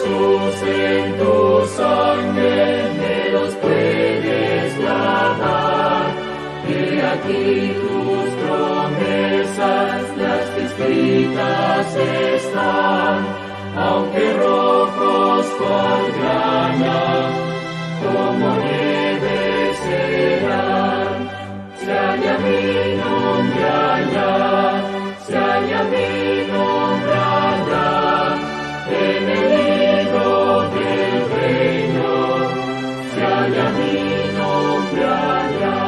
Jesús, en tu sangre me los puedes lavar. He aquí tus promesas, las que escritas están, aunque rojos cual grana, como nieve serán. Se halla mi nombre allá, se halla mi nombre allá, en el libro del reino, se halla mi nombre allá.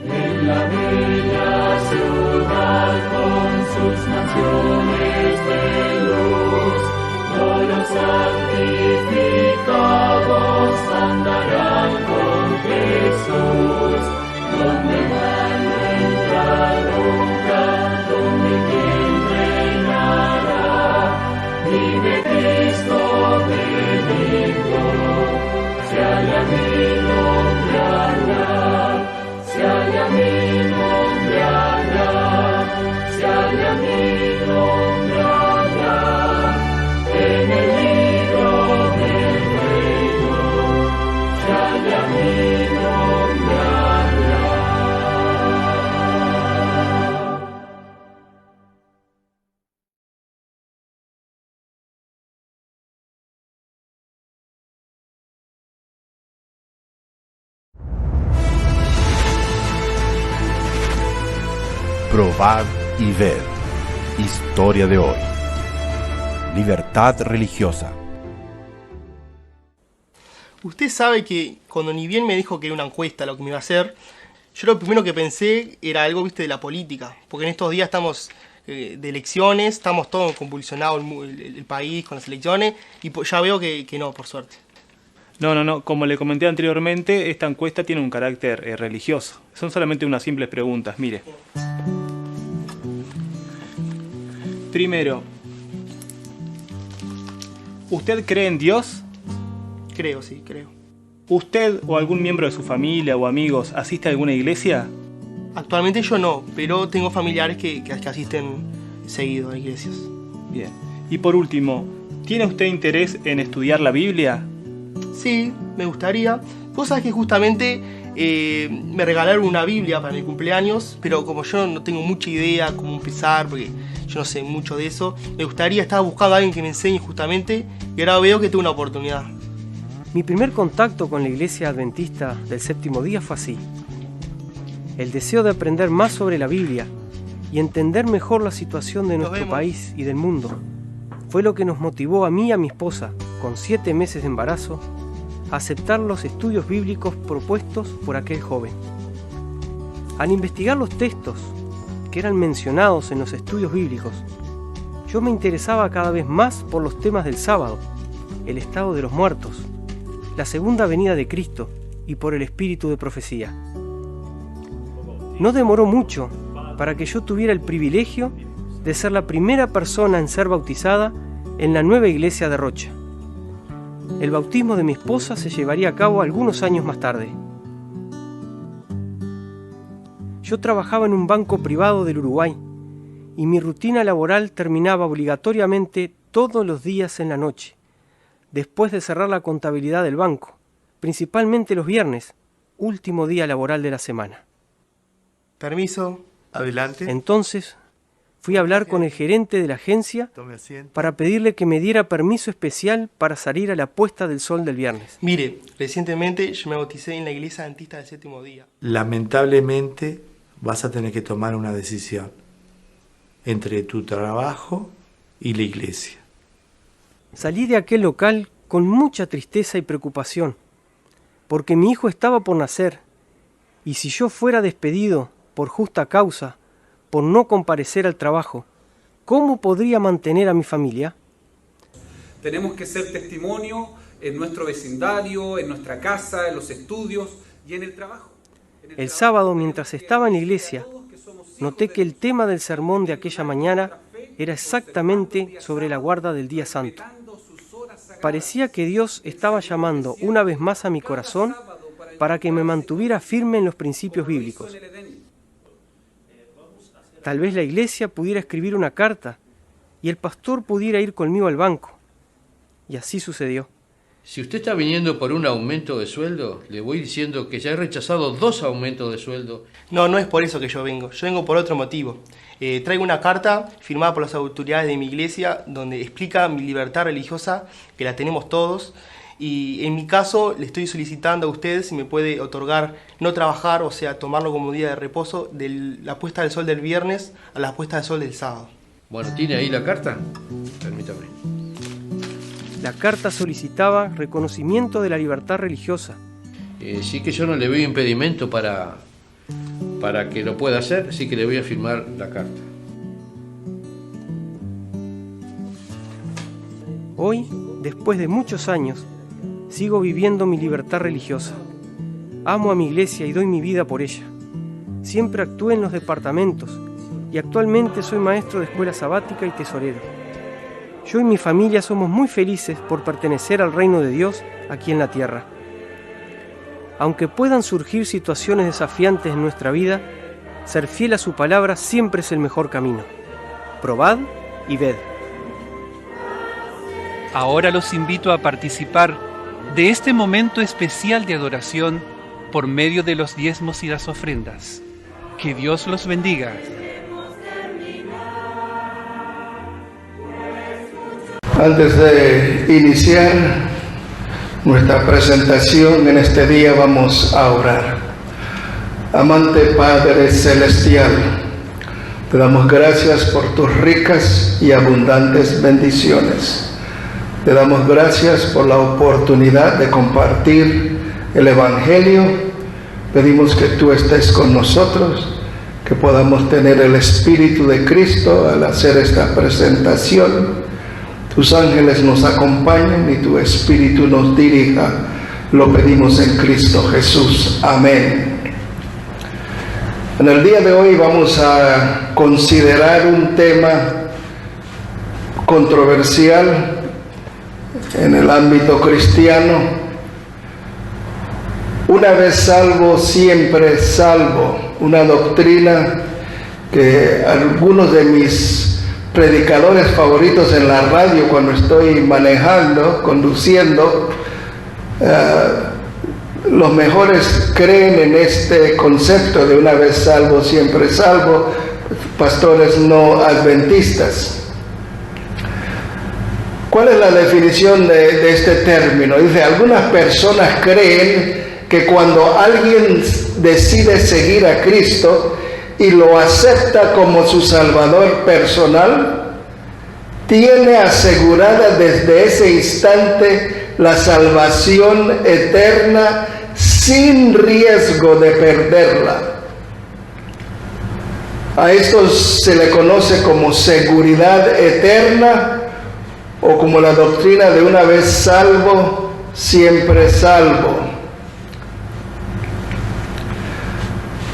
En la bella ciudad con sus mansiones de luz, todos los santificados andarán con Jesús. Donde mal no entra nunca, donde quien reinará, vive Cristo benigno. Se halla mi nombre allá, se halla mi nombre allá, se halla mi nombre allá, en el libro del reino, se halla mi nombre allá. Probad y ved. Historia de hoy. Libertad religiosa. Usted sabe que cuando ni bien me dijo que era una encuesta lo que me iba a hacer, yo lo primero que pensé era algo, viste, de la política. Porque en estos días estamos de elecciones, estamos todos convulsionados el país con las elecciones, y ya veo que no, por suerte. No. Como le comenté anteriormente, esta encuesta tiene un carácter religioso. Son solamente unas simples preguntas, mire. Primero, ¿usted cree en Dios? Creo, sí, creo. ¿Usted o algún miembro de su familia o amigos asiste a alguna iglesia? Actualmente yo no, pero tengo familiares que asisten seguido a iglesias. Bien. Y por último, ¿tiene usted interés en estudiar la Biblia? Sí, me gustaría. Vos sabés que justamente me regalaron una Biblia para mi cumpleaños, pero como yo no tengo mucha idea cómo empezar, porque yo no sé mucho de eso, me gustaría, estaba buscando a alguien que me enseñe justamente, y ahora veo que tengo una oportunidad. Mi primer contacto con la Iglesia Adventista del Séptimo Día fue así. El deseo de aprender más sobre la Biblia y entender mejor la situación de nuestro país y del mundo fue lo que nos motivó a mí y a mi esposa, con 7 meses de embarazo, a aceptar los estudios bíblicos propuestos por aquel joven. Al investigar los textos que eran mencionados en los estudios bíblicos, yo me interesaba cada vez más por los temas del sábado, el estado de los muertos, la segunda venida de Cristo y por el espíritu de profecía. No demoró mucho para que yo tuviera el privilegio de ser la primera persona en ser bautizada en la nueva iglesia de Rocha. El bautismo de mi esposa se llevaría a cabo algunos años más tarde. Yo trabajaba en un banco privado del Uruguay y mi rutina laboral terminaba obligatoriamente todos los días en la noche, después de cerrar la contabilidad del banco, principalmente los viernes, último día laboral de la semana. Permiso. Adelante. Entonces, fui a hablar con el gerente de la agencia para pedirle que me diera permiso especial para salir a la puesta del sol del viernes. Mire, recientemente yo me bauticé en la Iglesia Adventista del Séptimo Día. Lamentablemente vas a tener que tomar una decisión entre tu trabajo y la iglesia. Salí de aquel local con mucha tristeza y preocupación, porque mi hijo estaba por nacer, y si yo fuera despedido por justa causa, por no comparecer al trabajo, ¿cómo podría mantener a mi familia? Tenemos que ser testimonio en nuestro vecindario, en nuestra casa, en los estudios y en el trabajo. El sábado, mientras estaba en la iglesia, noté que el tema del sermón de aquella mañana era exactamente sobre la guarda del día santo. Parecía que Dios estaba llamando una vez más a mi corazón para que me mantuviera firme en los principios bíblicos. Tal vez la iglesia pudiera escribir una carta y el pastor pudiera ir conmigo al banco. Y así sucedió. Si usted está viniendo por un aumento de sueldo, le voy diciendo que ya he rechazado 2 aumentos de sueldo. No, no es por eso que yo vengo por otro motivo. Traigo una carta firmada por las autoridades de mi iglesia donde explica mi libertad religiosa, que la tenemos todos, y en mi caso le estoy solicitando a usted si me puede otorgar no trabajar, o sea, tomarlo como día de reposo de la puesta del sol del viernes a la puesta del sol del sábado. Bueno, ¿tiene ahí la carta? Permítame. La carta solicitaba reconocimiento de la libertad religiosa. Sí que yo no le veo impedimento para que lo pueda hacer, sí que le voy a firmar la carta. Hoy, después de muchos años, sigo viviendo mi libertad religiosa. Amo a mi iglesia y doy mi vida por ella. Siempre actué en los departamentos y actualmente soy maestro de escuela sabática y tesorero. Yo y mi familia somos muy felices por pertenecer al reino de Dios aquí en la tierra. Aunque puedan surgir situaciones desafiantes en nuestra vida, ser fiel a su palabra siempre es el mejor camino. Probad y ved. Ahora los invito a participar de este momento especial de adoración por medio de los diezmos y las ofrendas. Que Dios los bendiga. Antes de iniciar nuestra presentación en este día, vamos a orar. Amante Padre Celestial, te damos gracias por tus ricas y abundantes bendiciones. Te damos gracias por la oportunidad de compartir el Evangelio. Pedimos que tú estés con nosotros, que podamos tener el Espíritu de Cristo al hacer esta presentación. Tus ángeles nos acompañen y tu Espíritu nos dirija. Lo pedimos en Cristo Jesús. Amén. En el día de hoy vamos a considerar un tema controversial en el ámbito cristiano. Una vez salvo, siempre salvo. Una doctrina que algunos de mis predicadores favoritos en la radio, cuando estoy manejando, conduciendo, los mejores creen en este concepto de una vez salvo, siempre salvo, pastores no adventistas. ¿Cuál es la definición de este término? Dice, algunas personas creen que cuando alguien decide seguir a Cristo y lo acepta como su Salvador personal, tiene asegurada desde ese instante la salvación eterna sin riesgo de perderla. A esto se le conoce como seguridad eterna o como la doctrina de una vez salvo, siempre salvo.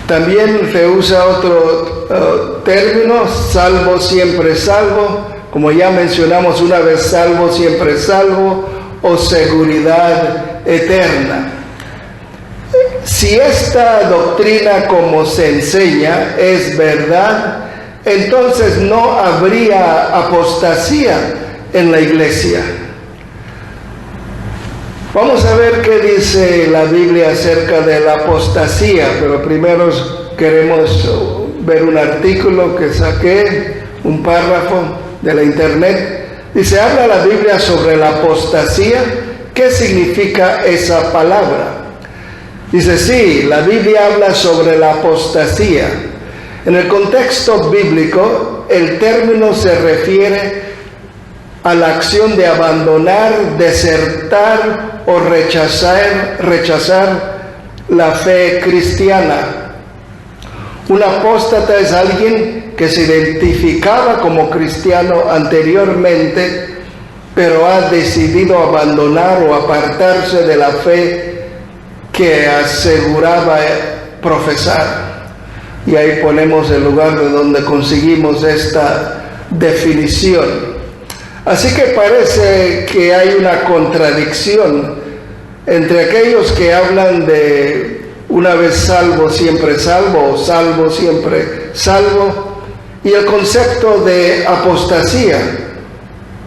También se usa otro término, salvo, siempre salvo, como ya mencionamos, una vez salvo, siempre salvo, o seguridad eterna. Si esta doctrina, como se enseña, es verdad, entonces no habría apostasía en la iglesia. Vamos a ver qué dice la Biblia acerca de la apostasía, pero primero queremos ver un artículo que saqué, un párrafo de la internet. Dice, habla la Biblia sobre la apostasía. ¿Qué significa esa palabra? Dice, sí, la Biblia habla sobre la apostasía. En el contexto bíblico, el término se refiere a la acción de abandonar, desertar o rechazar la fe cristiana. Un apóstata es alguien que se identificaba como cristiano anteriormente, pero ha decidido abandonar o apartarse de la fe que aseguraba profesar. Y ahí ponemos el lugar de donde conseguimos esta definición. Así que parece que hay una contradicción entre aquellos que hablan de una vez salvo, siempre salvo, o salvo, siempre salvo, y el concepto de apostasía.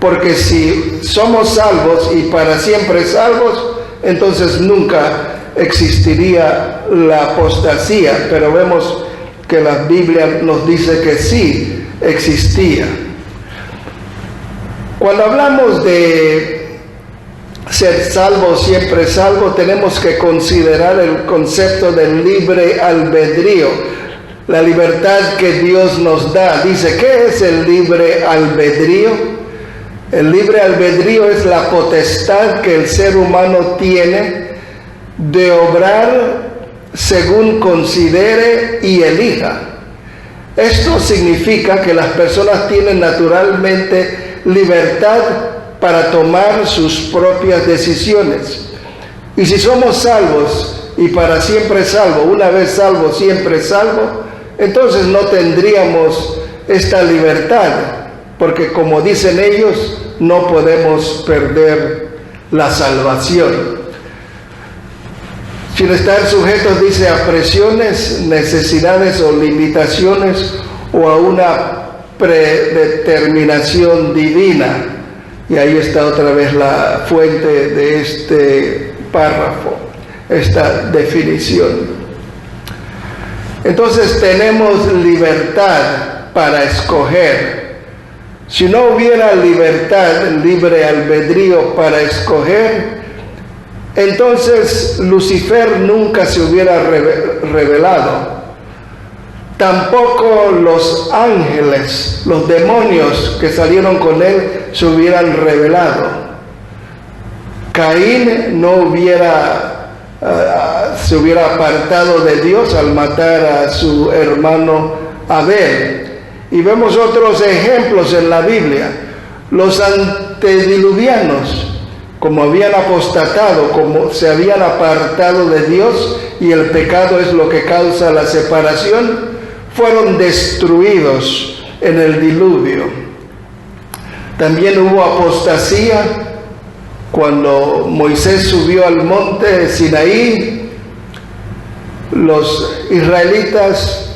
porque si somos salvos y para siempre salvos, entonces nunca existiría la apostasía, pero vemos que la Biblia nos dice que sí existía. Cuando hablamos de ser salvo, siempre salvo, tenemos que considerar el concepto del libre albedrío, la libertad que Dios nos da. Dice, ¿qué es el libre albedrío? El libre albedrío es la potestad que el ser humano tiene de obrar según considere y elija. Esto significa que las personas tienen naturalmente libertad para tomar sus propias decisiones. Y si somos salvos y para siempre salvo, una vez salvo, siempre salvo, entonces no tendríamos esta libertad, porque como dicen ellos, no podemos perder la salvación. Sin estar sujetos, dice, a presiones, necesidades o limitaciones o a una predeterminación divina. Y ahí está otra vez la fuente de este párrafo, esta definición. Entonces tenemos libertad para escoger. Si no hubiera libertad, libre albedrío para escoger, entonces Lucifer nunca se hubiera revelado. Tampoco los ángeles, los demonios que salieron con él, se hubieran revelado. Caín no se hubiera apartado de Dios al matar a su hermano Abel. Y vemos otros ejemplos en la Biblia. Los antediluvianos, como habían apostatado, como se habían apartado de Dios, y el pecado es lo que causa la separación, fueron destruidos en el diluvio. También hubo apostasía cuando Moisés subió al monte Sinaí. Los israelitas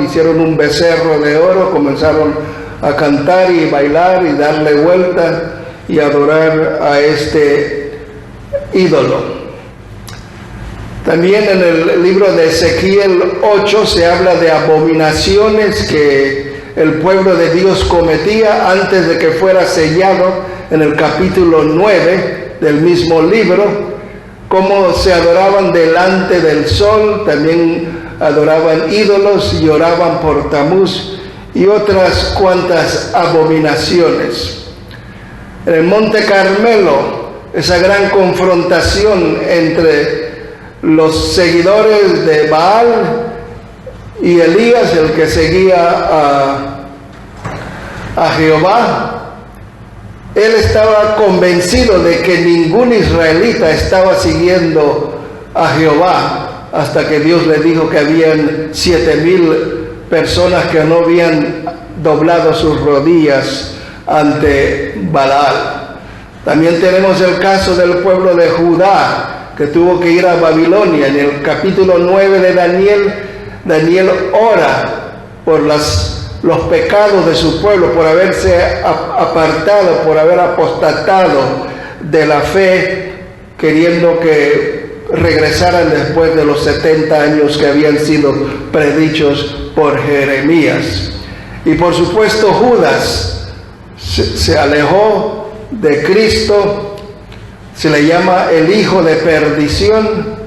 hicieron un becerro de oro, comenzaron a cantar y bailar y darle vuelta y adorar a este ídolo. También en el libro de Ezequiel 8 se habla de abominaciones que el pueblo de Dios cometía antes de que fuera sellado en el capítulo 9 del mismo libro, cómo se adoraban delante del sol, también adoraban ídolos y oraban por Tamuz y otras cuantas abominaciones. En el Monte Carmelo, esa gran confrontación entre los seguidores de Baal y Elías, el que seguía a Jehová, él estaba convencido de que ningún israelita estaba siguiendo a Jehová, hasta que Dios le dijo que habían 7,000 personas que no habían doblado sus rodillas ante Baal. También tenemos el caso del pueblo de Judá, que tuvo que ir a Babilonia. En el capítulo 9 de Daniel, Daniel ora por los pecados de su pueblo, por haberse apartado, por haber apostatado de la fe, queriendo que regresaran después de los 70 años que habían sido predichos por Jeremías. Y por supuesto Judas se alejó de Cristo, se le llama el hijo de perdición,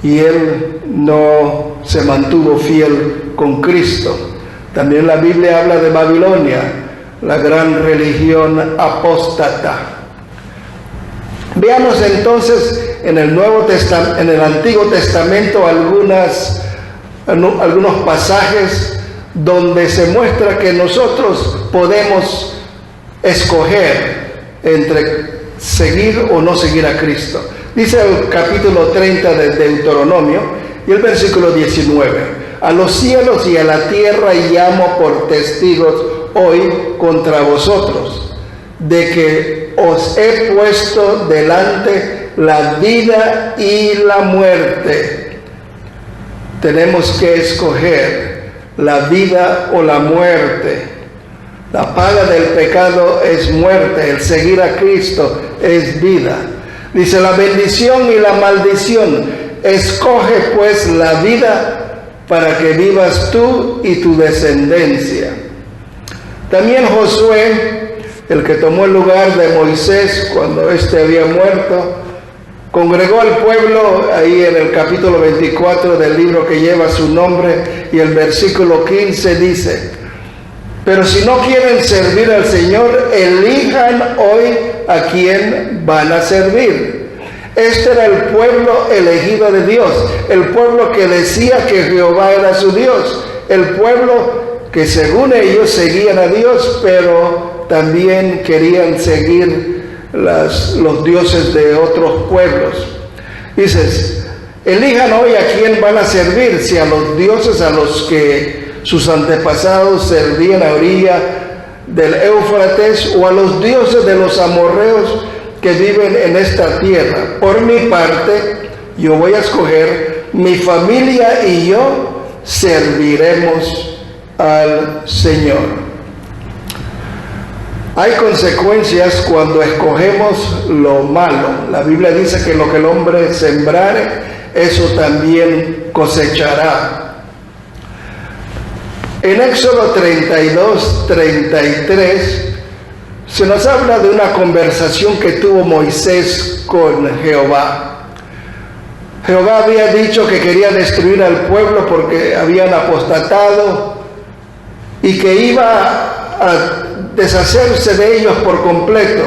y él no se mantuvo fiel con Cristo. También la Biblia habla de Babilonia, la gran religión apóstata. Veamos entonces en el Antiguo Testamento algunos pasajes donde se muestra que nosotros podemos escoger entre seguir o no seguir a Cristo. Dice el capítulo 30 de Deuteronomio y el versículo 19: a los cielos y a la tierra llamo por testigos hoy contra vosotros, de que os he puesto delante la vida y la muerte. Tenemos que escoger la vida o la muerte. La paga del pecado es muerte, el seguir a Cristo es vida. Dice la bendición y la maldición. Escoge pues la vida para que vivas tú y tu descendencia. También Josué, el que tomó el lugar de Moisés cuando éste había muerto, congregó al pueblo ahí en el capítulo 24 del libro que lleva su nombre, y el versículo 15 dice: pero si no quieren servir al Señor, elijan hoy a quién van a servir. Este era el pueblo elegido de Dios, el pueblo que decía que Jehová era su Dios, el pueblo que según ellos seguían a Dios, pero también querían seguir los dioses de otros pueblos. Dices, elijan hoy a quién van a servir, si a los dioses a los que sus antepasados servían a orilla del Éufrates, o a los dioses de los amorreos que viven en esta tierra. Por mi parte, yo voy a escoger, mi familia y yo serviremos al Señor. Hay consecuencias cuando escogemos lo malo. La Biblia dice que lo que el hombre sembrare, eso también cosechará. En Éxodo 32, 33, se nos habla de una conversación que tuvo Moisés con Jehová. Jehová había dicho que quería destruir al pueblo porque habían apostatado y que iba a deshacerse de ellos por completo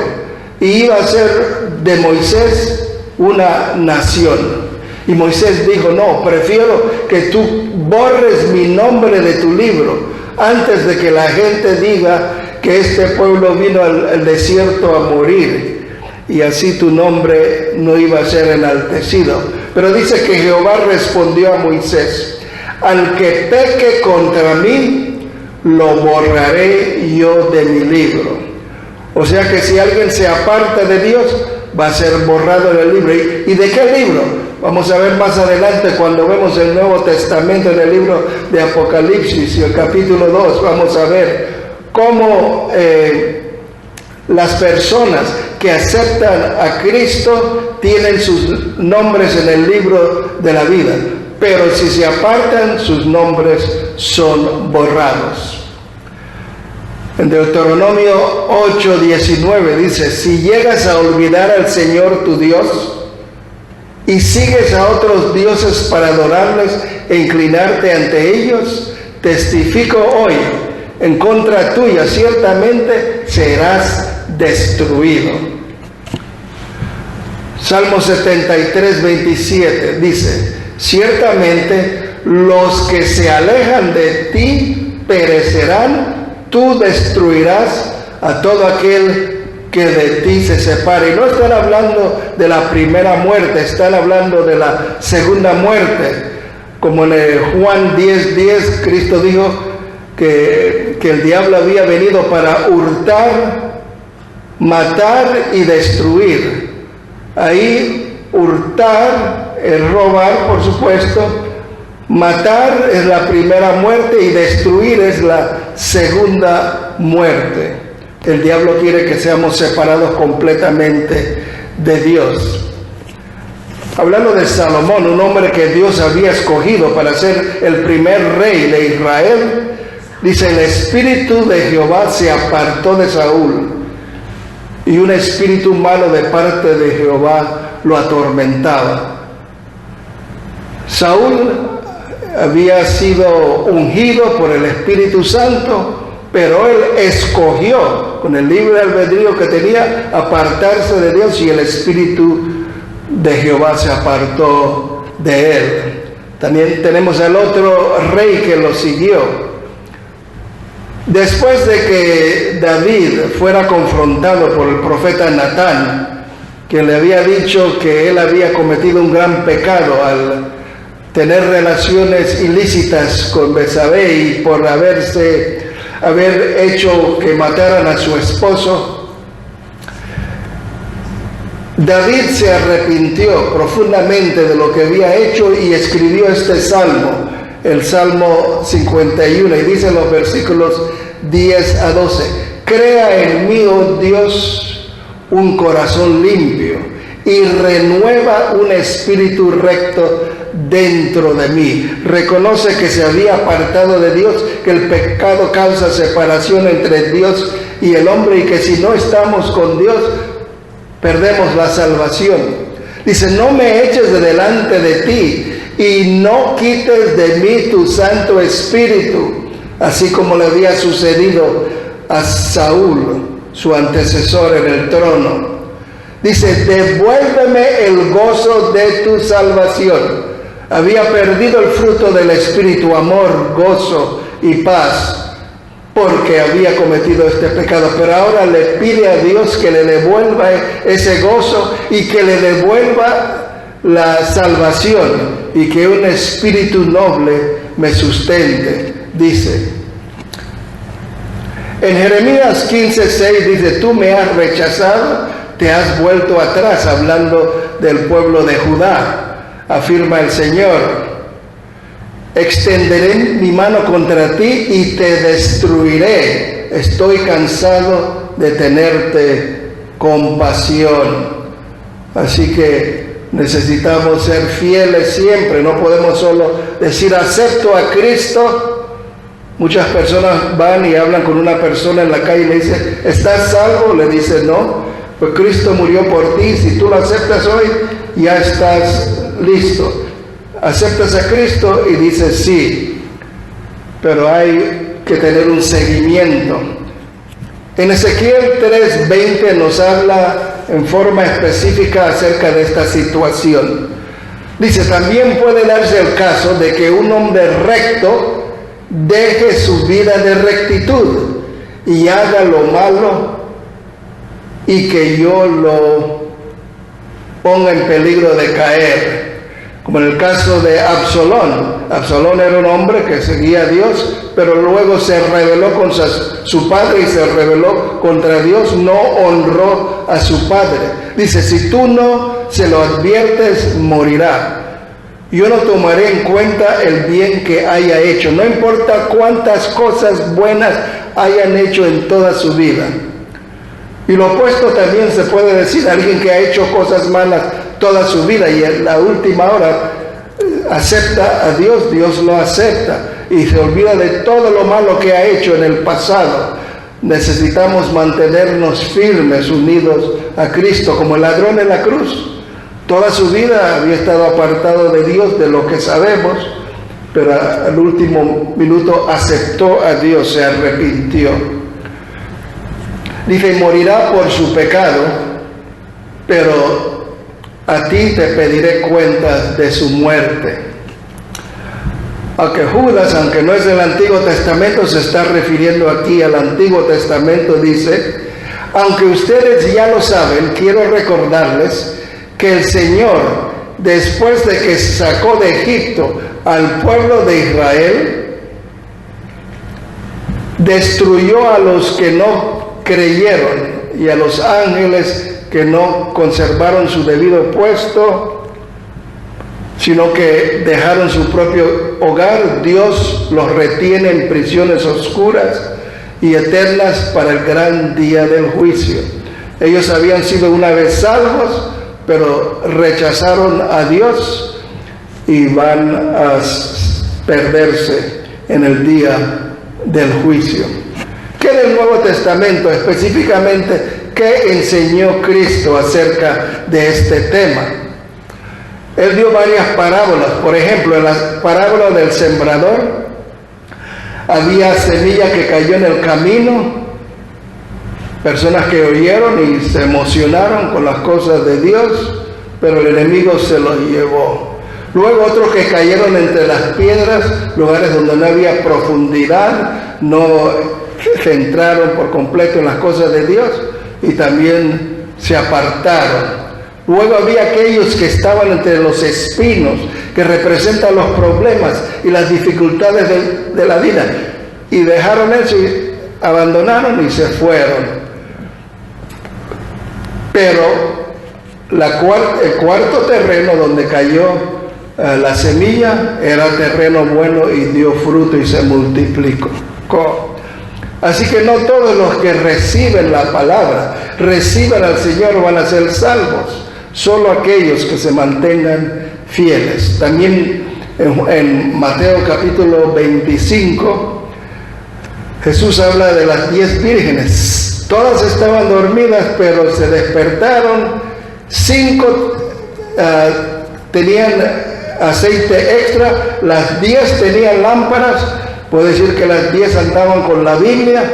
y iba a hacer de Moisés una nación. Y Moisés dijo: no, prefiero que tú borres mi nombre de tu libro antes de que la gente diga que este pueblo vino al desierto a morir, y así tu nombre no iba a ser enaltecido. Pero dice que Jehová respondió a Moisés: al que peque contra mí, lo borraré yo de mi libro. O sea que si alguien se aparta de Dios, va a ser borrado del libro. ¿Y de qué libro? Vamos a ver más adelante cuando vemos el Nuevo Testamento en el libro de Apocalipsis y el capítulo 2. Vamos a ver cómo las personas que aceptan a Cristo tienen sus nombres en el libro de la vida, pero si se apartan, sus nombres son borrados. En Deuteronomio 8:19 dice: si llegas a olvidar al Señor tu Dios y sigues a otros dioses para adorarles e inclinarte ante ellos, testifico hoy en contra tuya, ciertamente serás destruido. Salmo 73:27 dice: ciertamente los que se alejan de ti perecerán, tú destruirás a todo aquel que de ti se separe. Y no están hablando de la primera muerte, están hablando de la segunda muerte. Como en el Juan 10:10, Cristo dijo que el diablo había venido para hurtar, matar y destruir. Ahí hurtar es robar, por supuesto, matar es la primera muerte y destruir es la segunda muerte. El diablo quiere que seamos separados completamente de Dios. Hablando de Salomón, un hombre que Dios había escogido para ser el primer rey de Israel, dice: el espíritu de Jehová se apartó de Saúl, y un espíritu malo de parte de Jehová lo atormentaba. Saúl había sido ungido por el Espíritu Santo, pero él escogió, con el libre albedrío que tenía, apartarse de Dios, y el Espíritu de Jehová se apartó de él. También tenemos al otro rey que lo siguió. Después de que David fuera confrontado por el profeta Natán, que le había dicho que él había cometido un gran pecado al tener relaciones ilícitas con Betsabé y por haber hecho que mataran a su esposo, David se arrepintió profundamente de lo que había hecho y escribió este salmo, el Salmo 51, y dice en los versículos 10 a 12. Crea en mí, oh Dios, un corazón limpio y renueva un espíritu recto dentro de mí. Reconoce que se había apartado de Dios, que el pecado causa separación entre Dios y el hombre y que si no estamos con Dios, perdemos la salvación. Dice, no me eches de delante de ti y no quites de mí tu Santo Espíritu, así como le había sucedido a Saúl, su antecesor en el trono. Dice, devuélveme el gozo de tu salvación. Había perdido el fruto del Espíritu, amor, gozo y paz, porque había cometido este pecado, pero ahora le pide a Dios que le devuelva ese gozo y que le devuelva la salvación y que un espíritu noble me sustente, dice. En Jeremías 15:6 dice, tú me has rechazado, te has vuelto atrás, hablando del pueblo de Judá, afirma el Señor. Extenderé mi mano contra ti y te destruiré. Estoy cansado de tenerte compasión. Así que necesitamos ser fieles siempre. No podemos solo decir acepto a Cristo. Muchas personas van y hablan con una persona en la calle y le dicen, ¿estás salvo? Le dice, no, pues Cristo murió por ti. Si tú lo aceptas hoy, ya estás listo. Aceptas a Cristo y dices sí, pero hay que tener un seguimiento. En Ezequiel 3:20 nos habla en forma específica acerca de esta situación. Dice, también puede darse el caso de que un hombre recto deje su vida de rectitud y haga lo malo y que yo lo ponga en peligro de caer. Como en el caso de Absalón. Absalón era un hombre que seguía a Dios, pero luego se rebeló contra su padre y se rebeló contra Dios, no honró a su padre. Dice, si tú no se lo adviertes, morirá. Yo no tomaré en cuenta el bien que haya hecho, no importa cuántas cosas buenas hayan hecho en toda su vida. Y lo opuesto también se puede decir, alguien que ha hecho cosas malas toda su vida y en la última hora acepta a Dios, Dios lo acepta y se olvida de todo lo malo que ha hecho en el pasado. Necesitamos mantenernos firmes, unidos a Cristo, como el ladrón en la cruz. Toda su vida había estado apartado de Dios, de lo que sabemos, pero al último minuto aceptó a Dios, se arrepintió. Dice, morirá por su pecado, pero a ti te pediré cuentas de su muerte. Aunque Judas, aunque no es del Antiguo Testamento, se está refiriendo aquí al Antiguo Testamento, dice, aunque ustedes ya lo saben, quiero recordarles que el Señor, después de que sacó de Egipto al pueblo de Israel, destruyó a los que no creyeron y a los ángeles que no conservaron su debido puesto, sino que dejaron su propio hogar. Dios los retiene en prisiones oscuras y eternas para el gran día del juicio. Ellos habían sido una vez salvos, pero rechazaron a Dios y van a perderse en el día del juicio. ¿Qué del Nuevo Testamento específicamente? ¿Qué enseñó Cristo acerca de este tema? Él dio varias parábolas. Por ejemplo, en la parábola del sembrador, había semilla que cayó en el camino, personas que oyeron y se emocionaron con las cosas de Dios, pero el enemigo se los llevó. Luego otros que cayeron entre las piedras, lugares donde no había profundidad, no se centraron por completo en las cosas de Dios y también se apartaron. Luego había aquellos que estaban entre los espinos, que representan los problemas y las dificultades de la vida, y dejaron eso y abandonaron y se fueron. Pero el cuarto terreno donde cayó la semilla era terreno bueno y dio fruto y se multiplicó. Así que no todos los que reciben la palabra, reciban al Señor, van a ser salvos. Solo aquellos que se mantengan fieles. También en Mateo capítulo 25, Jesús habla de las 10 vírgenes. Todas estaban dormidas, pero se despertaron. 5 tenían aceite extra, las 10 tenían lámparas. Puede decir que las 10 andaban con la Biblia,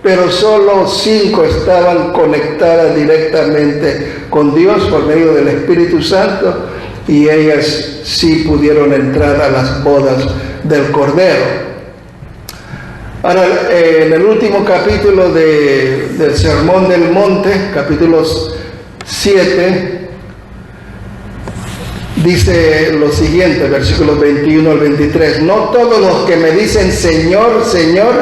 pero solo 5 estaban conectadas directamente con Dios por medio del Espíritu Santo, y ellas sí pudieron entrar a las bodas del Cordero. Ahora, en el último capítulo del Sermón del Monte, capítulos 7, dice lo siguiente, versículos 21 al 23: no todos los que me dicen Señor, Señor,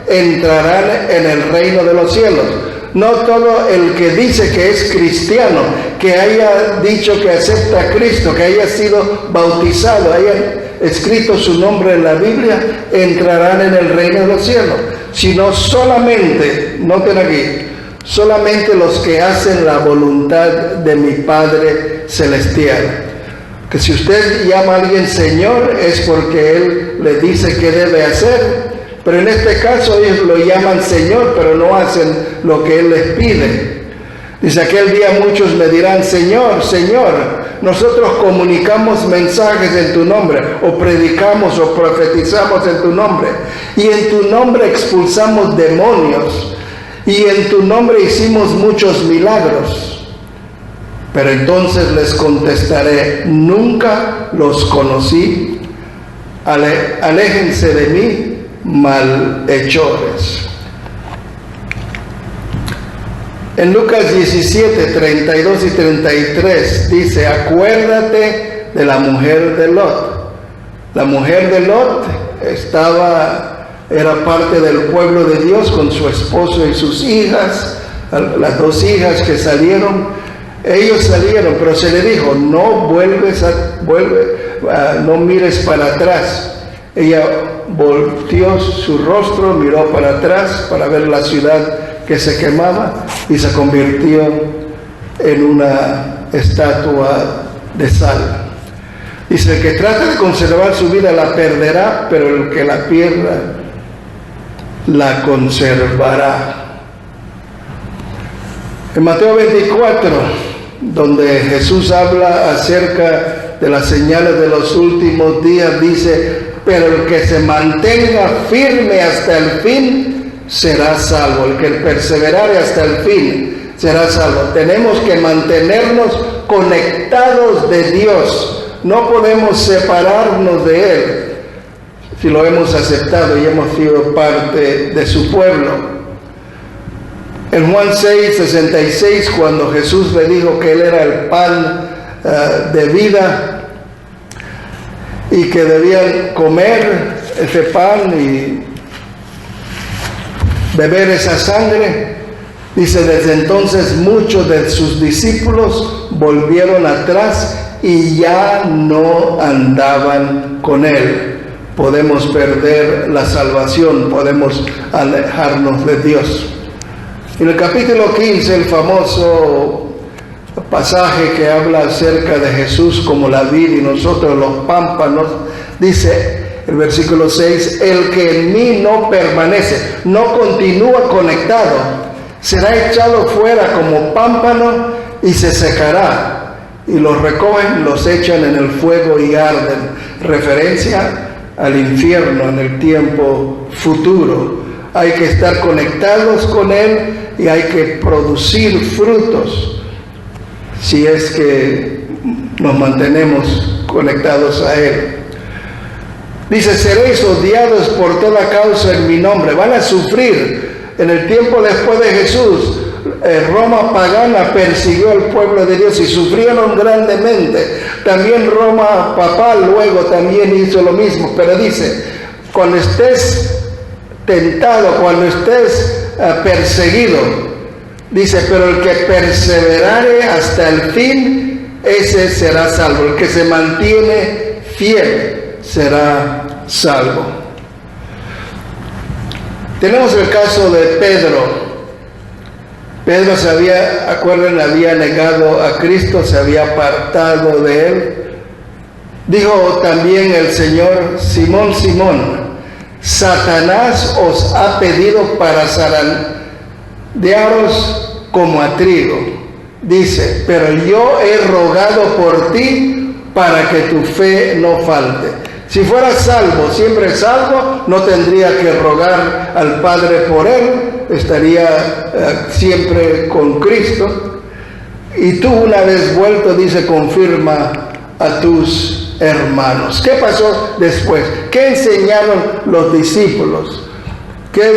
entrarán en el reino de los cielos. No todo el que dice que es cristiano, que haya dicho que acepta a Cristo, que haya sido bautizado, haya escrito su nombre en la Biblia, entrarán en el reino de los cielos, sino solamente, noten aquí, solamente los que hacen la voluntad de mi Padre Celestial. Que si usted llama a alguien Señor, es porque Él le dice qué debe hacer, pero en este caso ellos lo llaman Señor, pero no hacen lo que Él les pide. Dice, aquel día muchos me dirán, Señor, Señor, nosotros comunicamos mensajes en tu nombre, o predicamos o profetizamos en tu nombre, y en tu nombre expulsamos demonios, y en tu nombre hicimos muchos milagros. Pero entonces les contestaré, nunca los conocí, aléjense de mí, malhechores. En Lucas 17, 32 y 33 dice, acuérdate de la mujer de Lot. La mujer de Lot era parte del pueblo de Dios con su esposo y sus hijas, las 2 hijas que salieron. Ellos salieron, pero se le dijo, no no mires para atrás. Ella volteó su rostro, miró para atrás para ver la ciudad que se quemaba y se convirtió en una estatua de sal. Dice, el que trata de conservar su vida la perderá, pero el que la pierda la conservará. En Mateo 24, donde Jesús habla acerca de las señales de los últimos días, dice, pero el que se mantenga firme hasta el fin será salvo. El que perseverare hasta el fin será salvo. Tenemos que mantenernos conectados de Dios. No podemos separarnos de Él si lo hemos aceptado y hemos sido parte de su pueblo. En Juan 6, 66, cuando Jesús le dijo que Él era el pan de vida, y que debían comer ese pan y beber esa sangre, dice, desde entonces muchos de sus discípulos volvieron atrás y ya no andaban con Él. Podemos perder la salvación, podemos alejarnos de Dios. En el capítulo 15, el famoso pasaje que habla acerca de Jesús como la vid y nosotros los pámpanos, dice el versículo 6, el que en mí no permanece, no continúa conectado, será echado fuera como pámpano y se secará, y los recogen, los echan en el fuego y arden. Referencia al infierno en el tiempo futuro. Hay que estar conectados con Él y hay que producir frutos si es que nos mantenemos conectados a Él. Dice, seréis odiados por toda causa en mi nombre. Van a sufrir. En el tiempo después de Jesús, Roma pagana persiguió al pueblo de Dios y sufrieron grandemente. También Roma papal luego también hizo lo mismo. Pero dice, cuando estés tentado, cuando estés perseguido, dice, pero el que perseverare hasta el fin, ese será salvo. El que se mantiene fiel será salvo. Tenemos el caso de Pedro. Pedro había negado a Cristo, se había apartado de él. Dijo también el Señor: Simón, Simón, Satanás os ha pedido para zarandearos como a trigo. Dice: pero yo he rogado por ti para que tu fe no falte. Si fuera salvo, siempre salvo, no tendría que rogar al Padre por él, estaría siempre con Cristo. Y tú, una vez vuelto, dice, confirma a tus hermanos. ¿Qué pasó después? ¿Qué enseñaron los discípulos? ¿Qué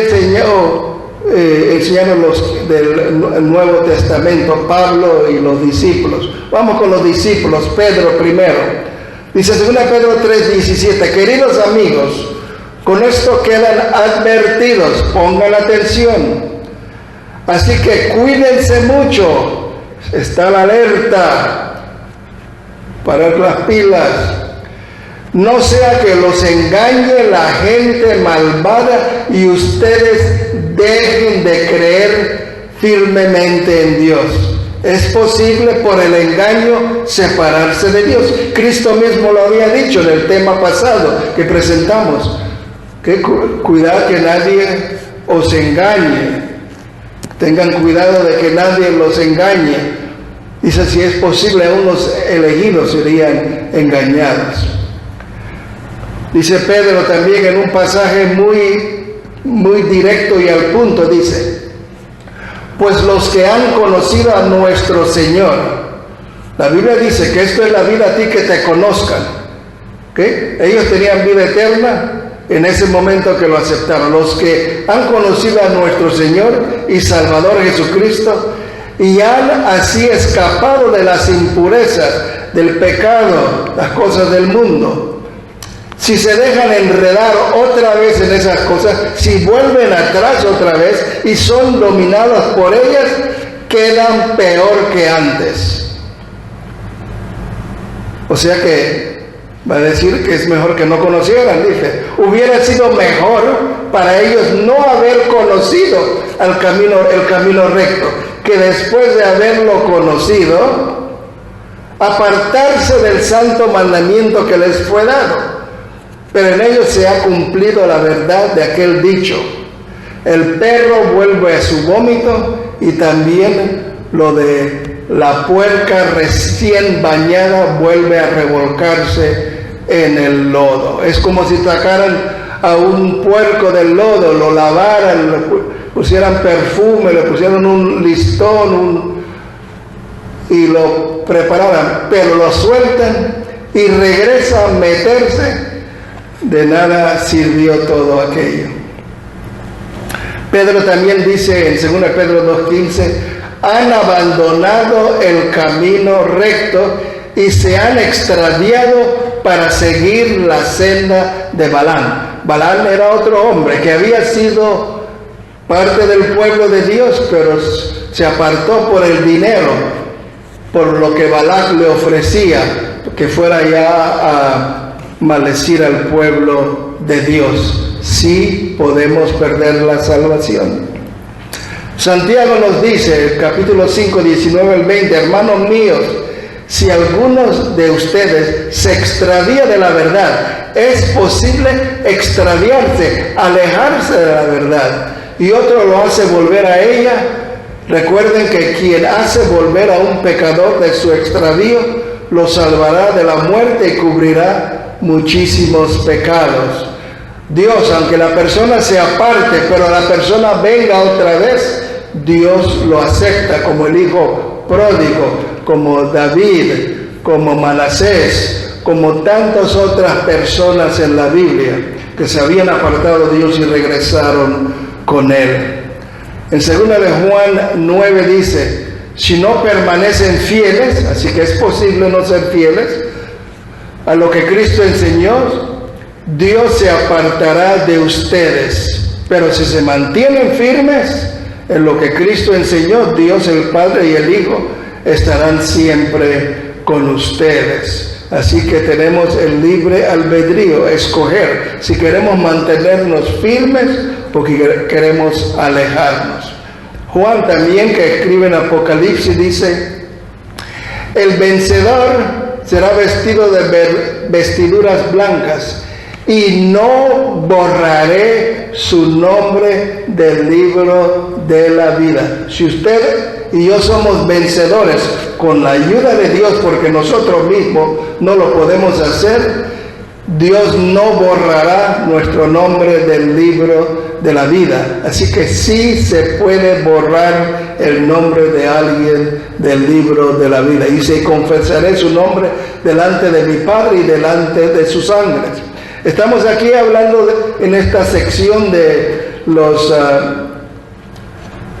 enseñaron los del Nuevo Testamento, Pablo y los discípulos? Vamos con los discípulos. Pedro primero. Dice 2 Pedro 3:17, queridos amigos, con esto quedan advertidos, pongan atención. Así que cuídense mucho, está la alerta, parar las pilas. No sea que los engañe la gente malvada y ustedes dejen de creer firmemente en Dios. Es posible por el engaño separarse de Dios. Cristo mismo lo había dicho en el tema pasado que presentamos. Que cuidado que nadie os engañe. Tengan cuidado de que nadie los engañe. Dice, si es posible, aún los elegidos serían engañados. Dice Pedro también en un pasaje muy directo y al punto, dice: pues los que han conocido a nuestro Señor, la Biblia dice que esto es la vida a ti, que te conozcan. ¿Okay? Ellos tenían vida eterna en ese momento que lo aceptaron. Los que han conocido a nuestro Señor y Salvador Jesucristo y han así escapado de las impurezas, del pecado, las cosas del mundo. Si se dejan enredar otra vez en esas cosas, si vuelven atrás otra vez y son dominados por ellas, quedan peor que antes. O sea que va a decir que es mejor que no conocieran, dice. Hubiera sido mejor para ellos no haber conocido el camino recto, que después de haberlo conocido, apartarse del santo mandamiento que les fue dado. Pero en ellos se ha cumplido la verdad de aquel dicho: el perro vuelve a su vómito, y también lo de la puerca recién bañada vuelve a revolcarse en el lodo. Es como si sacaran a un puerco del lodo, lo lavaran, le pusieran perfume, le pusieran un listón y lo prepararan, pero lo sueltan y regresa a meterse. De nada sirvió todo aquello. Pedro también dice en 2 Pedro 2:15, han abandonado el camino recto y se han extraviado para seguir la senda de Balaam. Balaam era otro hombre que había sido parte del pueblo de Dios, pero se apartó por el dinero, por lo que Balac le ofrecía, que fuera ya a maldecir al pueblo de Dios. Sí podemos perder la salvación. Santiago nos dice, capítulo 5, 19 al 20, hermanos míos, si algunos de ustedes se extravía de la verdad, es posible extraviarse, alejarse de la verdad, y otro lo hace volver a ella. Recuerden que quien hace volver a un pecador de su extravío, lo salvará de la muerte y cubrirá muchísimos pecados. Dios, aunque la persona se aparte, pero la persona venga otra vez, Dios lo acepta, como el hijo pródigo, como David, como Manasés, como tantas otras personas en la Biblia que se habían apartado de Dios y regresaron con él. En 2 de Juan 9 dice, si no permanecen fieles, así que es posible no ser fieles a lo que Cristo enseñó, Dios se apartará de ustedes. Pero si se mantienen firmes en lo que Cristo enseñó, Dios el Padre y el Hijo estarán siempre con ustedes. Así que tenemos el libre albedrío, escoger si queremos mantenernos firmes porque queremos alejarnos. Juan también, que escribe en Apocalipsis, dice: el vencedor será vestido de vestiduras blancas y no borraré su nombre del libro de la vida. Si usted y yo somos vencedores con la ayuda de Dios, porque nosotros mismos no lo podemos hacer, Dios no borrará nuestro nombre del libro de la vida. Así que sí se puede borrar el nombre de alguien del libro de la vida. Y se confesaré su nombre delante de mi Padre y delante de sus ángeles. Estamos aquí hablando en esta sección de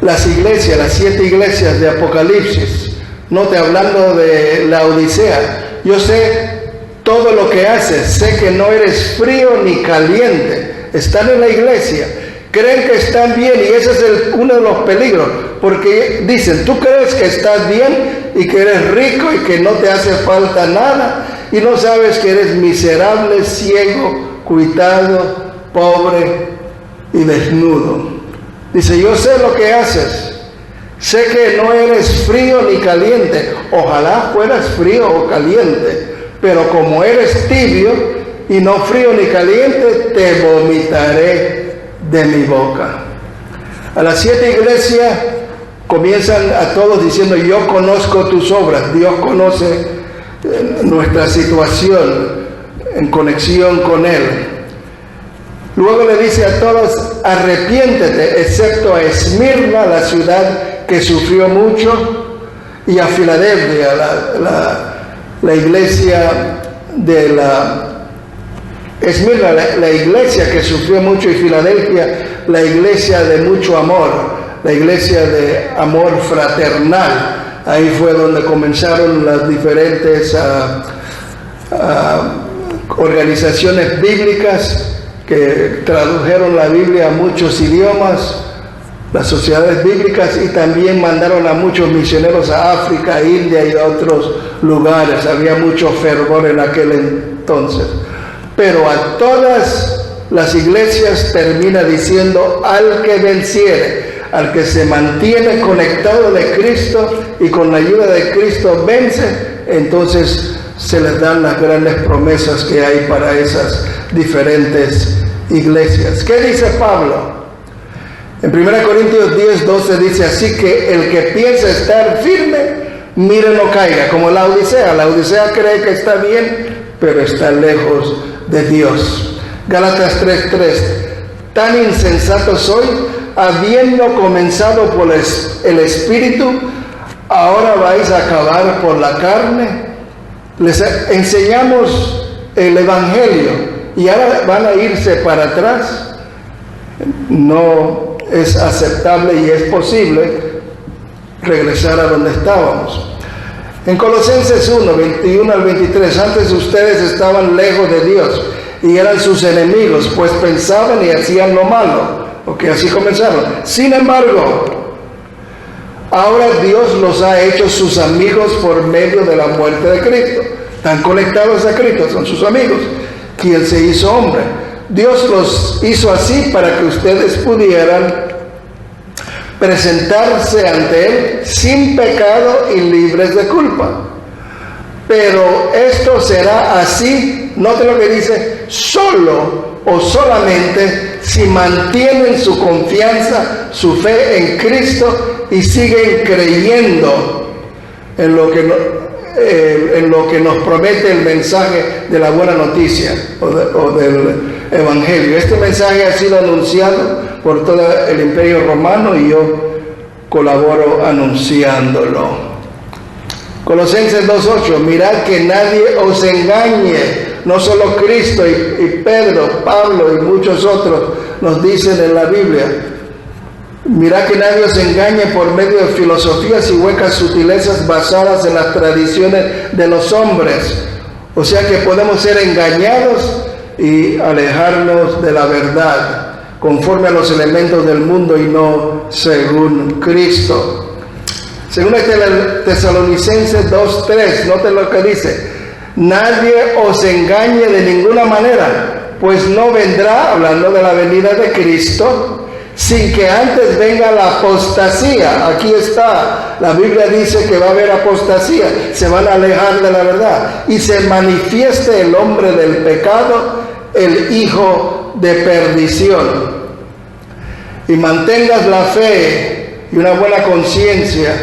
las iglesias, las 7 iglesias de Apocalipsis. No te hablando de la Odisea. Yo sé todo lo que haces, sé que no eres frío ni caliente. Están en la iglesia, creen que están bien, y ese es uno de los peligros, porque dicen: tú crees que estás bien y que eres rico y que no te hace falta nada, y no sabes que eres miserable, ciego, cuitado, pobre y desnudo. Dice: yo sé lo que haces, sé que no eres frío ni caliente. Ojalá fueras frío o caliente, pero como eres tibio y no frío ni caliente, te vomitaré de mi boca. A las 7 iglesias comienzan a todos diciendo: yo conozco tus obras. Dios conoce nuestra situación en conexión con Él. Luego le dice a todos: arrepiéntete, excepto a Esmirna, la ciudad que sufrió mucho, y a Filadelfia, la iglesia de Esmirna, la iglesia que sufrió mucho, y Filadelfia, la iglesia de mucho amor, la iglesia de amor fraternal. Ahí fue donde comenzaron las diferentes organizaciones bíblicas que tradujeron la Biblia a muchos idiomas, las sociedades bíblicas, y también mandaron a muchos misioneros a África, India y a otros lugares. Había mucho fervor en aquel entonces. Pero a todas las iglesias termina diciendo: al que venciere, al que se mantiene conectado de Cristo y con la ayuda de Cristo vence, entonces se les dan las grandes promesas que hay para esas diferentes iglesias. ¿Qué dice Pablo? En 1 Corintios 10:12 dice: así que el que piensa estar firme, mire no caiga. Como la Odisea cree que está bien, pero está lejos de Dios. Gálatas 3:3: tan insensato soy, habiendo comenzado por el Espíritu, ahora vais a acabar por la carne. Les enseñamos el Evangelio y ahora van a irse para atrás. No es aceptable y es posible regresar a donde estábamos. En Colosenses 1, 21 al 23: antes ustedes estaban lejos de Dios y eran sus enemigos, pues pensaban y hacían lo malo. Ok, así comenzaron. Sin embargo, ahora Dios los ha hecho sus amigos por medio de la muerte de Cristo. Están conectados a Cristo, son sus amigos, quien se hizo hombre. Dios los hizo así para que ustedes pudieran presentarse ante Él sin pecado y libres de culpa. Pero esto será así, note lo que dice, solo o solamente si mantienen su confianza, su fe en Cristo y siguen creyendo en lo que nos promete el mensaje de la buena noticia o del Evangelio. Este mensaje ha sido anunciado por todo el Imperio Romano y yo colaboro anunciándolo. Colosenses 2:8: mirad que nadie os engañe. No solo Cristo y Pedro, Pablo y muchos otros nos dicen en la Biblia: mirad que nadie os engañe por medio de filosofías y huecas sutilezas basadas en las tradiciones de los hombres. O sea que podemos ser engañados y alejarnos de la verdad, conforme a los elementos del mundo y no según Cristo. Según Tesalonicenses 2:3, noten lo que dice: nadie os engañe de ninguna manera, pues no vendrá, hablando de la venida de Cristo, sin que antes venga la apostasía. Aquí está, la Biblia dice que va a haber apostasía, se van a alejar de la verdad y se manifieste el hombre del pecado, el hijo de perdición. Y mantengas la fe y una buena conciencia,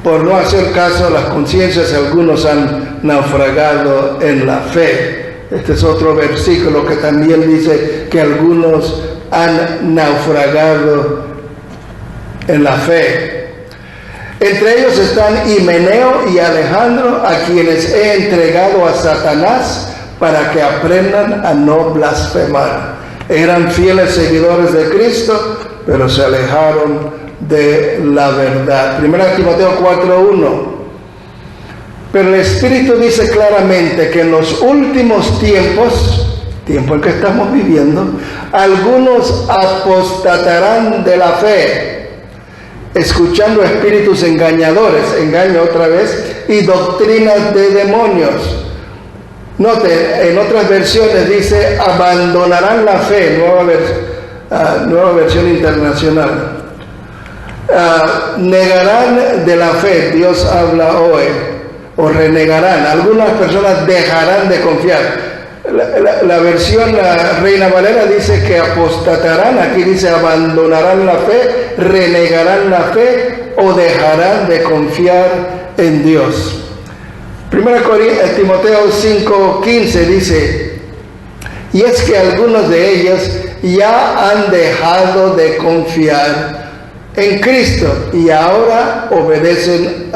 por no hacer caso a las conciencias. Algunos han naufragado en la fe. Este es otro versículo que también dice que algunos han naufragado en la fe. Entre ellos están Himeneo y Alejandro, a quienes he entregado a Satanás para que aprendan a no blasfemar. Eran fieles seguidores de Cristo, pero se alejaron de la verdad. 1 Timoteo 4:1. Pero el Espíritu dice claramente que en los últimos tiempos, tiempo en que estamos viviendo, algunos apostatarán de la fe, escuchando espíritus engañadores, engaño otra vez, y doctrinas de demonios. Note, en otras versiones dice abandonarán la fe, nueva versión internacional. Negarán de la fe, Dios habla hoy, o renegarán. Algunas personas dejarán de confiar. La versión Reina Valera dice que apostatarán, aquí dice abandonarán la fe, renegarán la fe o dejarán de confiar en Dios. 1 Timoteo 5:15 dice, y es que algunos de ellos ya han dejado de confiar en Cristo y ahora obedecen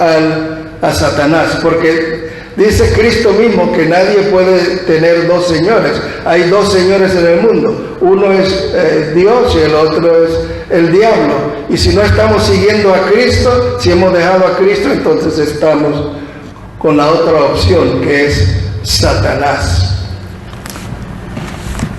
a Satanás, porque dice Cristo mismo que nadie puede tener dos señores. Hay dos señores en el mundo, uno es Dios y el otro es el diablo. Y si no estamos siguiendo a Cristo, si hemos dejado a Cristo, entonces estamos con la otra opción, que es Satanás.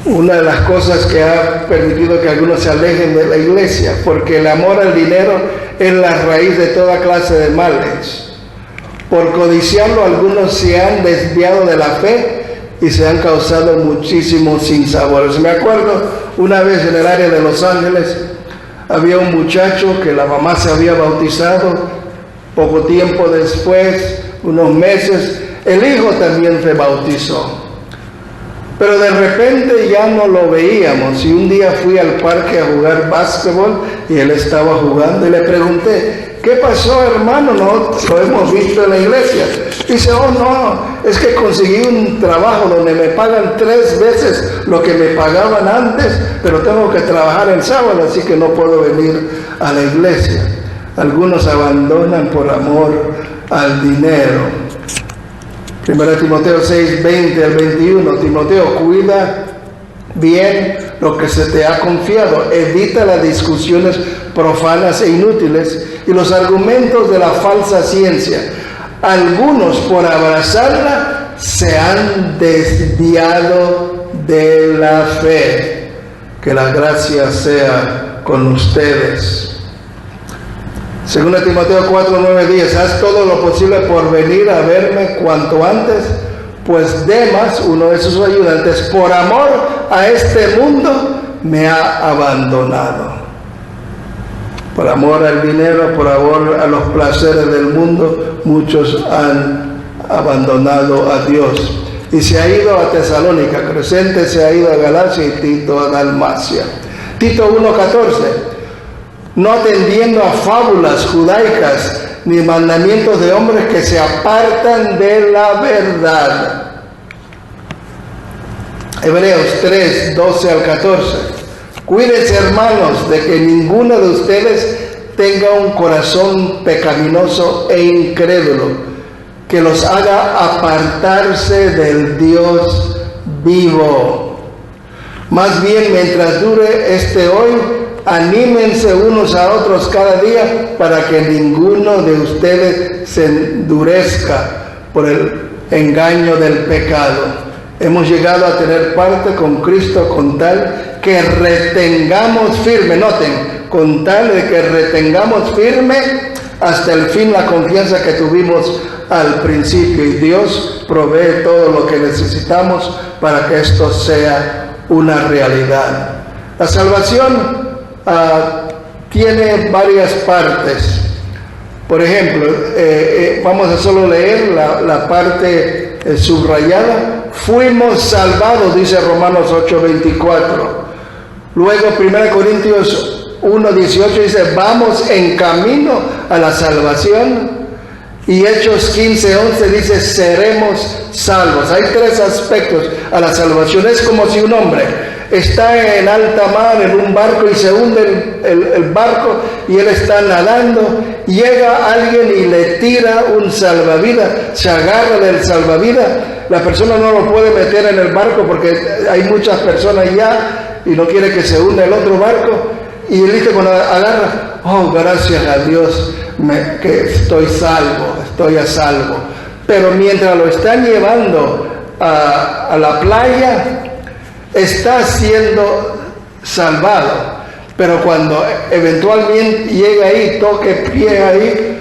Una de las cosas que ha permitido que algunos se alejen de la iglesia, porque el amor al dinero es la raíz de toda clase de males. Por codiciarlo, algunos se han desviado de la fe y se han causado muchísimos sinsabores. Me acuerdo una vez en el área de Los Ángeles, había un muchacho que la mamá se había bautizado. Poco tiempo después, unos meses, el hijo también se bautizó. Pero de repente ya no lo veíamos, y un día fui al parque a jugar básquetbol y él estaba jugando y le pregunté, ¿qué pasó, hermano? No lo hemos visto en la iglesia. Dice, oh no, es que conseguí un trabajo donde me pagan 3 veces lo que me pagaban antes, pero tengo que trabajar el sábado, así que no puedo venir a la iglesia. Algunos abandonan por amor al dinero. 1 Timoteo 6, 20 al 21. Timoteo, cuida bien lo que se te ha confiado. Evita las discusiones profanas e inútiles y los argumentos de la falsa ciencia. Algunos, por abrazarla, se han desviado de la fe. Que la gracia sea con ustedes. 2 Timoteo 4, 9, 10. Haz todo lo posible por venir a verme cuanto antes, pues Demas, uno de sus ayudantes, por amor a este mundo, me ha abandonado. Por amor al dinero, por amor a los placeres del mundo, muchos han abandonado a Dios. Y se ha ido a Tesalónica, Crescente se ha ido a Galacia y Tito a Dalmacia. Tito 1, 14. No atendiendo a fábulas judaicas ni mandamientos de hombres que se apartan de la verdad. Hebreos 3, 12 al 14. Cuídense, hermanos, de que ninguno de ustedes tenga un corazón pecaminoso e incrédulo, que los haga apartarse del Dios vivo. Más bien, mientras dure este hoy, anímense unos a otros cada día para que ninguno de ustedes se endurezca por el engaño del pecado. Hemos llegado a tener parte con Cristo con tal que retengamos firme, noten, con tal de que retengamos firme hasta el fin la confianza que tuvimos al principio, y Dios provee todo lo que necesitamos para que esto sea una realidad. La salvación tiene varias partes. Por ejemplo, vamos a solo leer la parte subrayada. Fuimos salvados, dice Romanos 8:24. Luego 1 Corintios 1:18 dice, vamos en camino a la salvación. Y Hechos 15:11 dice, seremos salvos. Hay tres aspectos a la salvación. Es como si un hombre está en alta mar en un barco y se hunde el barco y él está nadando. Llega alguien y le tira un salvavidas, se agarra del salvavidas. La persona no lo puede meter en el barco porque hay muchas personas ya y no quiere que se hunda el otro barco. Y él dice cuando agarra, oh, gracias a Dios que estoy salvo, estoy a salvo. Pero mientras lo están llevando a la playa, está siendo salvado. Pero cuando eventualmente llega ahí, toque pie ahí,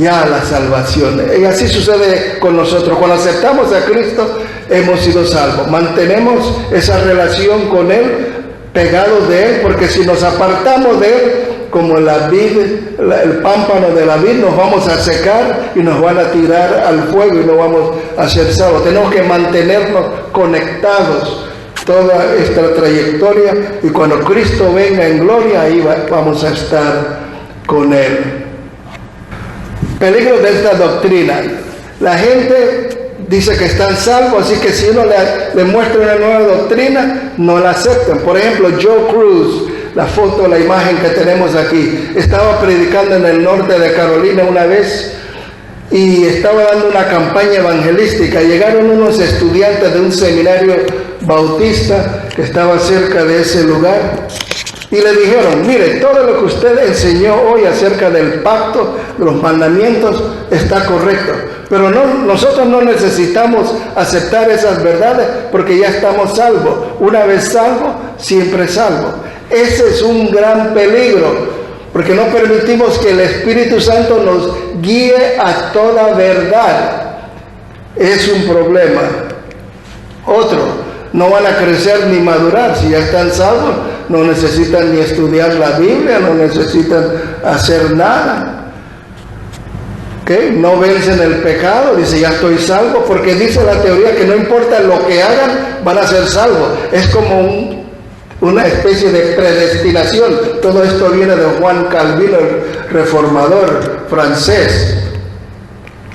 ya la salvación. Y así sucede con nosotros. Cuando aceptamos a Cristo, hemos sido salvos. Mantenemos esa relación con Él, pegados de Él, porque si nos apartamos de Él, como la vid, el pámpano de la vid, nos vamos a secar y nos van a tirar al fuego y no vamos a ser salvos. Tenemos que mantenernos conectados toda esta trayectoria, y cuando Cristo venga en gloria, ahí vamos a estar con Él. Peligro de esta doctrina. La gente dice que están salvos, así que si uno le muestra una nueva doctrina, no la aceptan. Por ejemplo, Joe Cruz, la foto, la imagen que tenemos aquí, estaba predicando en el norte de Carolina una vez y estaba dando una campaña evangelística. Llegaron unos estudiantes de un seminario bautista que estaba cerca de ese lugar y le dijeron, mire, todo lo que usted enseñó hoy acerca del pacto, de los mandamientos, está correcto, pero nosotros no necesitamos aceptar esas verdades porque ya estamos salvos. Una vez salvo, siempre salvo. Ese es un gran peligro, porque no permitimos que el Espíritu Santo nos guíe a toda verdad. Es un problema. Otro, no van a crecer ni madurar. Si ya están salvos, no necesitan ni estudiar la Biblia, no necesitan hacer nada. ¿Okay? No vencen el pecado, dice ya estoy salvo, porque dice la teoría que no importa lo que hagan, van a ser salvos. Es como una especie de predestinación. Todo esto viene de Juan Calvino, el reformador francés.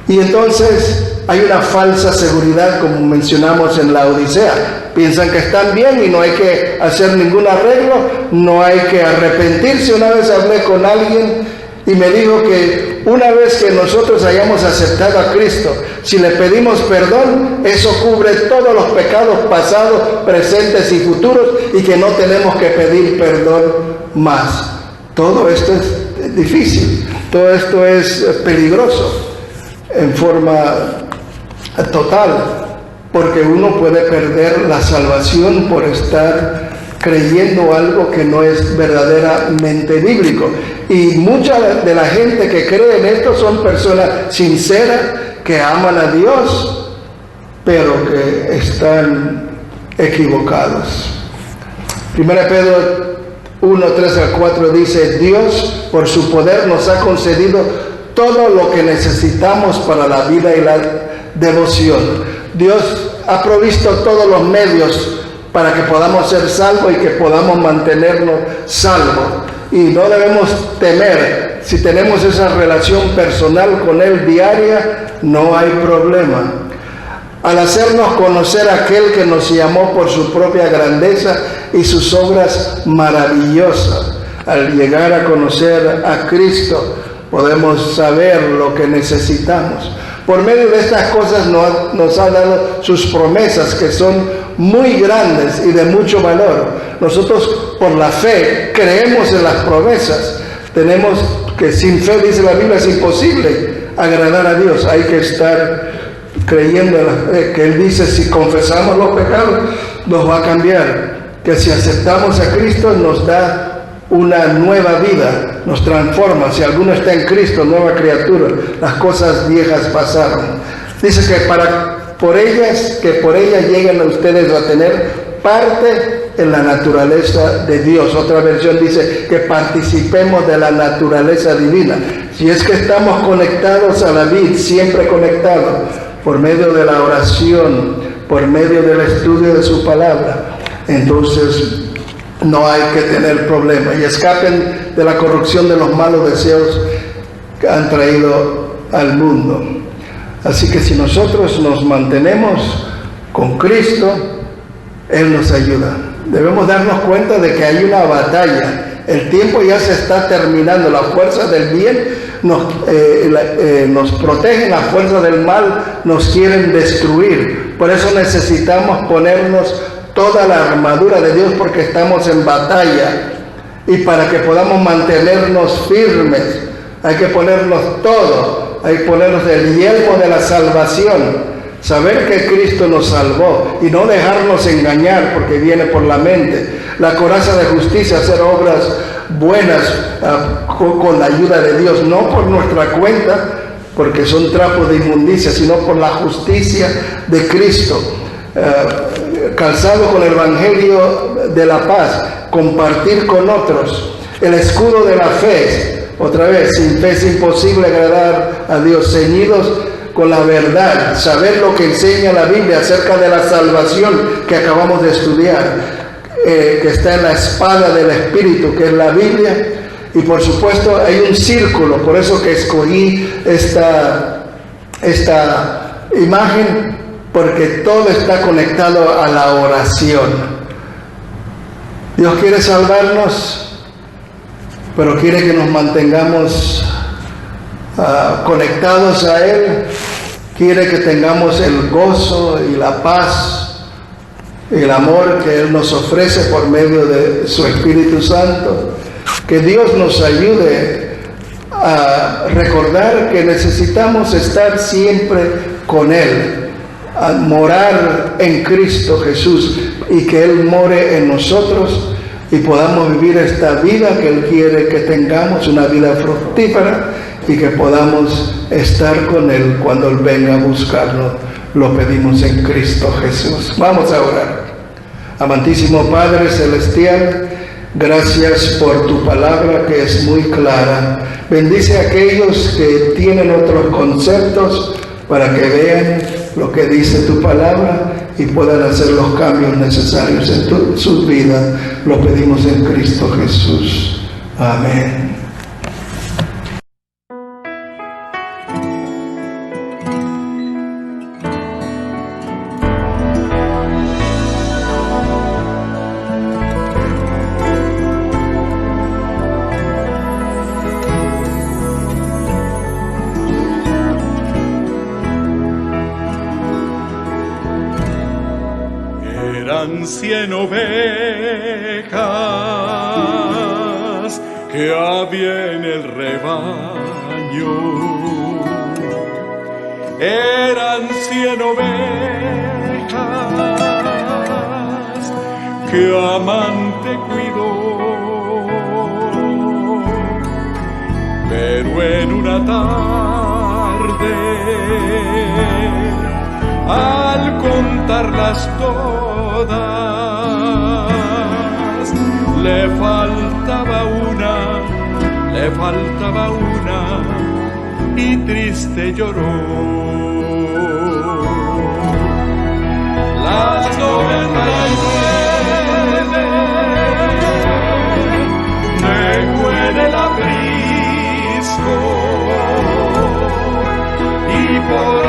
Y entonces hay una falsa seguridad, como mencionamos en la Odisea. Piensan que están bien y no hay que hacer ningún arreglo, no hay que arrepentirse. Una vez hablé con alguien y me dijo que una vez que nosotros hayamos aceptado a Cristo, si le pedimos perdón, eso cubre todos los pecados pasados, presentes y futuros, y que no tenemos que pedir perdón más. Todo esto es difícil, todo esto es peligroso en forma total, porque uno puede perder la salvación por estar creyendo algo que no es verdaderamente bíblico. Y mucha de la gente que cree en esto son personas sinceras, que aman a Dios, pero que están equivocados. 1 Pedro 1, 3 al 4 dice, Dios por su poder nos ha concedido todo lo que necesitamos para la vida y la devoción. Dios ha provisto todos los medios para que podamos ser salvos y que podamos mantenernos salvos. Y no debemos temer. Si tenemos esa relación personal con Él diaria, no hay problema. Al hacernos conocer a aquel que nos llamó por su propia grandeza y sus obras maravillosas, al llegar a conocer a Cristo, podemos saber lo que necesitamos. Por medio de estas cosas nos ha dado sus promesas, que son muy grandes y de mucho valor. Nosotros, por la fe, creemos en las promesas. Tenemos que sin fe, dice la Biblia, es imposible agradar a Dios. Hay que estar creyendo en la fe, que Él dice, si confesamos los pecados, nos va a cambiar. Que si aceptamos a Cristo, nos da una nueva vida, nos transforma. Si alguno está en Cristo, nueva criatura, las cosas viejas pasaron. Dice que por ellas lleguen a ustedes a tener parte en la naturaleza de Dios. Otra versión dice que participemos de la naturaleza divina. Si es que estamos conectados a la vid, siempre conectados, por medio de la oración, por medio del estudio de su palabra, entonces no hay que tener problemas y escapen de la corrupción de los malos deseos que han traído al mundo. Así que si nosotros nos mantenemos con Cristo, Él nos ayuda. Debemos darnos cuenta de que hay una batalla. El tiempo ya se está terminando. Las fuerzas del bien nos protegen, las fuerzas del mal nos quieren destruir. Por eso necesitamos ponernos toda la armadura de Dios, porque estamos en batalla. Y para que podamos mantenernos firmes, hay que ponernos todo. Hay que ponernos el yelmo de la salvación. Saber que Cristo nos salvó y no dejarnos engañar porque viene por la mente. La coraza de justicia, hacer obras buenas con la ayuda de Dios, no por nuestra cuenta, porque son trapos de inmundicia, sino por la justicia de Cristo. Calzado con el Evangelio de la paz, compartir con otros. El escudo de la fe, otra vez, sin fe es imposible agradar a Dios. Ceñidos con la verdad, saber lo que enseña la Biblia acerca de la salvación que acabamos de estudiar, que está en la espada del Espíritu, que es la Biblia. Y por supuesto hay un círculo, por eso que escogí esta imagen, porque todo está conectado a la oración. Dios quiere salvarnos, pero quiere que nos mantengamos conectados a Él. Quiere que tengamos el gozo y la paz y el amor que Él nos ofrece por medio de su Espíritu Santo. Que Dios nos ayude a recordar que necesitamos estar siempre con Él, a morar en Cristo Jesús, y que Él more en nosotros y podamos vivir esta vida que Él quiere que tengamos, una vida fructífera, y que podamos estar con Él cuando Él venga a buscarnos. Lo pedimos en Cristo Jesús. Vamos a orar. Amantísimo Padre Celestial, gracias por tu palabra que es muy clara. Bendice a aquellos que tienen otros conceptos para que vean lo que dice tu palabra y puedan hacer los cambios necesarios en sus vidas. Lo pedimos en Cristo Jesús. Amén. Eran 100 ovejas que había en el rebaño. Eran 100 ovejas que amante cuidó. Pero en una tarde, al contarlas todas, le faltaba una y triste lloró. Las 99 dejó en el aprisco y por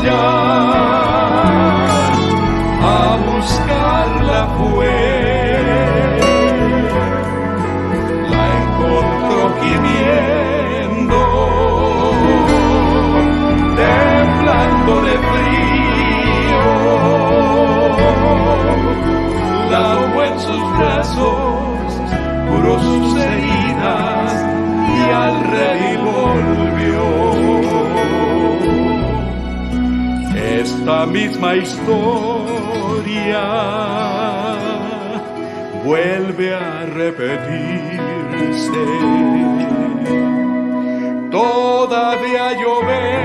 allá a buscarla fue. La encontró gimiendo, temblando de frío. La tomó en sus brazos, curó sus heridas y al rey volvió. Esta misma historia vuelve a repetirse. Todavía hay ovejas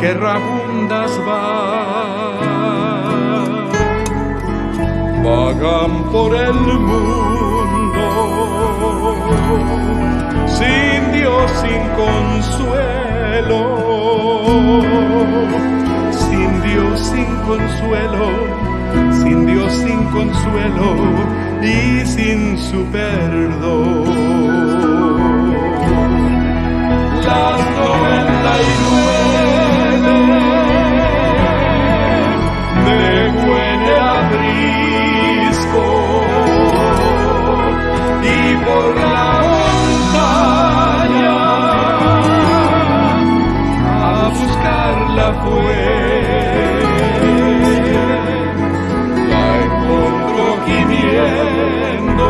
que errabundas vagan por el mundo, sin Dios, sin consuelo, sin Dios, sin consuelo, sin Dios, sin consuelo y sin su perdón. Las 99 de Buena Abrisco y por la montaña a buscarla fue. La encontró gimiendo,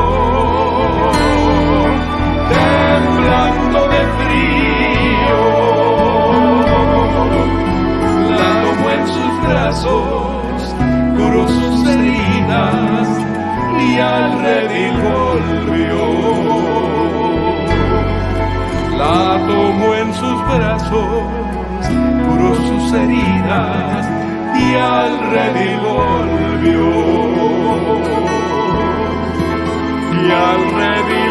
temblando de frío. La tomó en sus brazos, curó sus heridas y al redil volvió. La tomó en sus brazos, curó sus heridas y al redil volvió. Y al redil